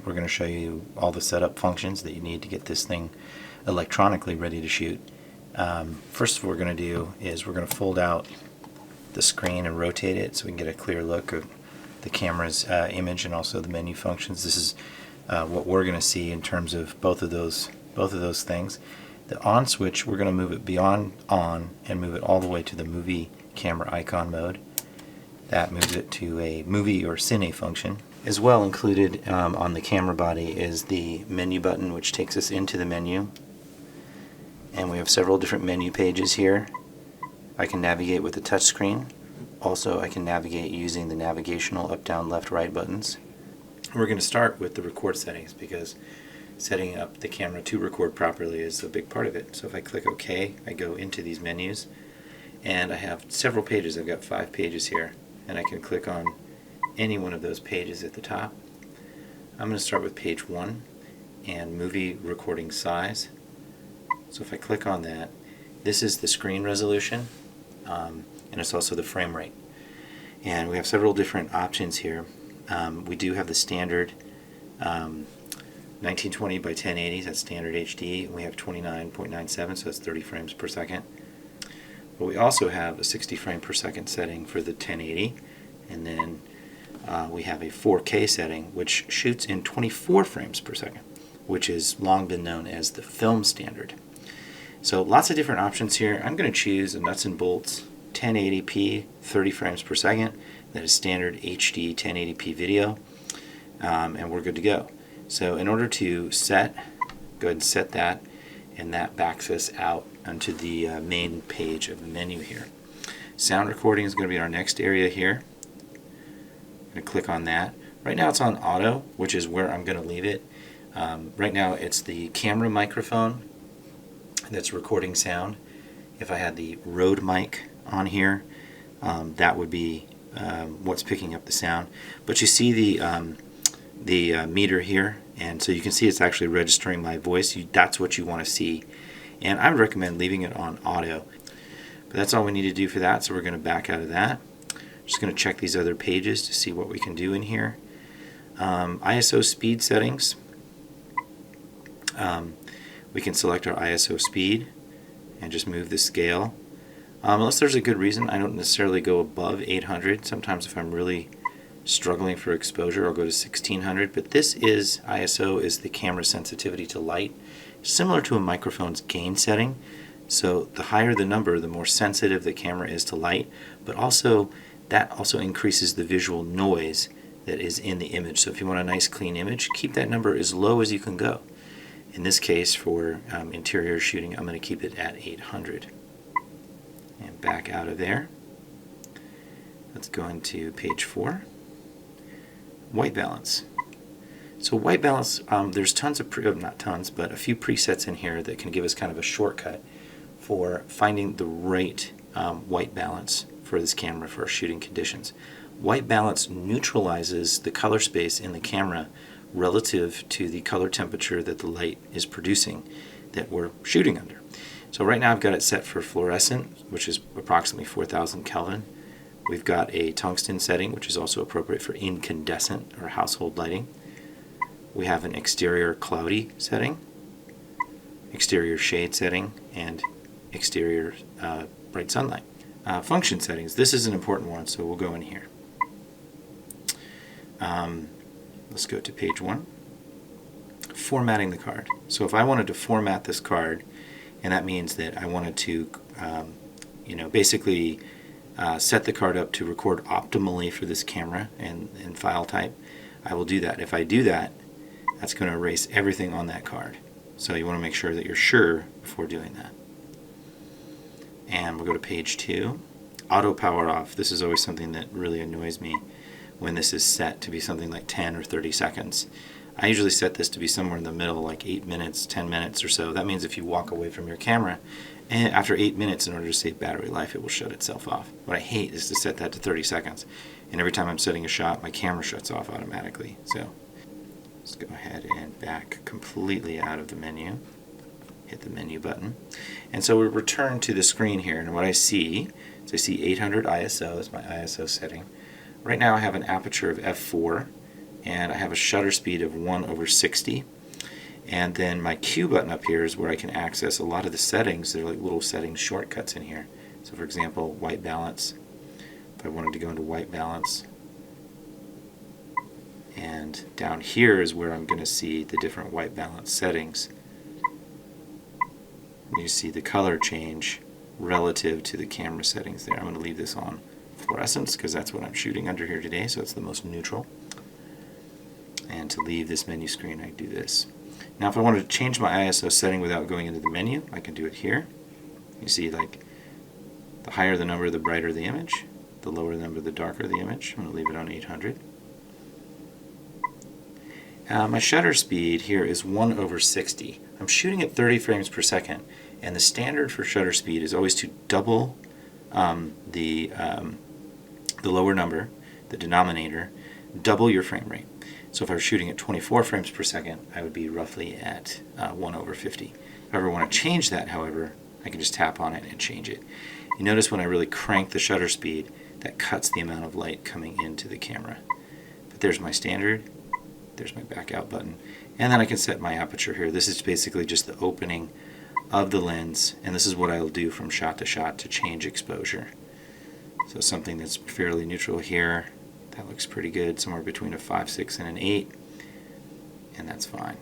we're going to show you all the setup functions that you need to get this thing electronically ready to shoot. First, what we're going to do is we're going to fold out the screen and rotate it so we can get a clear look of the camera's image and also the menu functions. This is what we're going to see in terms of both of those things. The on switch, we're going to move it beyond on and move it all the way to the movie camera icon mode. That moves it to a movie or cine function. As well included on the camera body is the menu button, which takes us into the menu. And we have several different menu pages here. I can navigate with the touch screen. Also, I can navigate using the navigational up, down, left, right buttons. We're going to start with the record settings because setting up the camera to record properly is a big part of it. So if I click OK, I go into these menus and I have several pages. I've got 5 pages here, and I can click on any one of those pages at the top. I'm going to start with page 1 and movie recording size. So if I click on that, this is the screen resolution and it's also the frame rate. And we have several different options here. We do have the standard 1920 by 1080, that's standard HD, and we have 29.97, so that's 30 frames per second. But we also have a 60 frame per second setting for the 1080, and then we have a 4K setting which shoots in 24 frames per second, which has long been known as the film standard. So lots of different options here. I'm going to choose a nuts and bolts 1080p 30 frames per second. That is standard HD 1080p video, and we're good to go. So in order to set, go ahead and set that, and that backs us out onto the main page of the menu here. Sound recording is going to be our next area here. I'm going to click on that. Right now it's on auto, which is where I'm going to leave it. Right now it's the camera microphone that's recording sound. If I had the Rode mic on here, that would be what's picking up the sound. But you see the meter here, and so you can see it's actually registering my voice. That's what you want to see, and I would recommend leaving it on auto. But that's all we need to do for that, so we're going to back out of that. Just going to check these other pages to see what we can do in here. ISO speed settings. We can select our ISO speed and just move the scale. Unless there's a good reason, I don't necessarily go above 800. Sometimes if I'm really struggling for exposure, I'll go to 1600. But this is ISO is the camera sensitivity to light, similar to a microphone's gain setting. So the higher the number, the more sensitive the camera is to light, but also that also increases the visual noise that is in the image. So if you want a nice clean image, keep that number as low as you can go. In this case, for interior shooting, I'm going to keep it at 800. And back out of there. Let's go into page 4. White balance. So white balance, there's tons of, not tons, but a few presets in here that can give us kind of a shortcut for finding the right white balance for this camera for our shooting conditions. White balance neutralizes the color space in the camera relative to the color temperature that the light is producing that we're shooting under. So right now I've got it set for fluorescent, which is approximately 4000 Kelvin. We've got a tungsten setting, which is also appropriate for incandescent or household lighting. We have an exterior cloudy setting, exterior shade setting, and exterior bright sunlight. Function settings, this is an important one, so we'll go in here. Let's go to page 1. Formatting the card. So if I wanted to format this card, and that means that I wanted to basically set the card up to record optimally for this camera and file type, I will do that. If I do that, that's going to erase everything on that card. So you want to make sure that you're sure before doing that. And we'll go to page 2. Auto power off. This is always something that really annoys me when this is set to be something like 10 or 30 seconds. I usually set this to be somewhere in the middle, like 8 minutes, 10 minutes or so. That means if you walk away from your camera, and after 8 minutes, in order to save battery life, it will shut itself off. What I hate is to set that to 30 seconds. And every time I'm setting a shot, my camera shuts off automatically. So let's go ahead and back completely out of the menu. Hit the menu button. And so we return to the screen here, and what I see is I see 800 ISO is my ISO setting. Right now I have an aperture of f4, and I have a shutter speed of 1/60. And then my Q button up here is where I can access a lot of the settings. There are like little settings shortcuts in here. So for example, white balance. If I wanted to go into white balance, and down here is where I'm going to see the different white balance settings. You see the color change relative to the camera settings there. I'm going to leave this on fluorescence because that's what I'm shooting under here today, so it's the most neutral. And to leave this menu screen, I do this. Now if I wanted to change my ISO setting without going into the menu, I can do it here. You see, like, the higher the number, the brighter the image. The lower the number, the darker the image. I'm going to leave it on 800. My shutter speed here is 1/60. I'm shooting at 30 frames per second, and the standard for shutter speed is always to double the lower number, the denominator, double your frame rate. So if I was shooting at 24 frames per second, I would be roughly at 1/50. If I ever want to change that, however, I can just tap on it and change it. You notice when I really crank the shutter speed, that cuts the amount of light coming into the camera. But there's my standard. There's my back out button. And then I can set my aperture here. This is basically just the opening of the lens, and this is what I'll do from shot to change exposure. So something that's fairly neutral here, that looks pretty good, somewhere between a 5, 6, and an 8, and that's fine.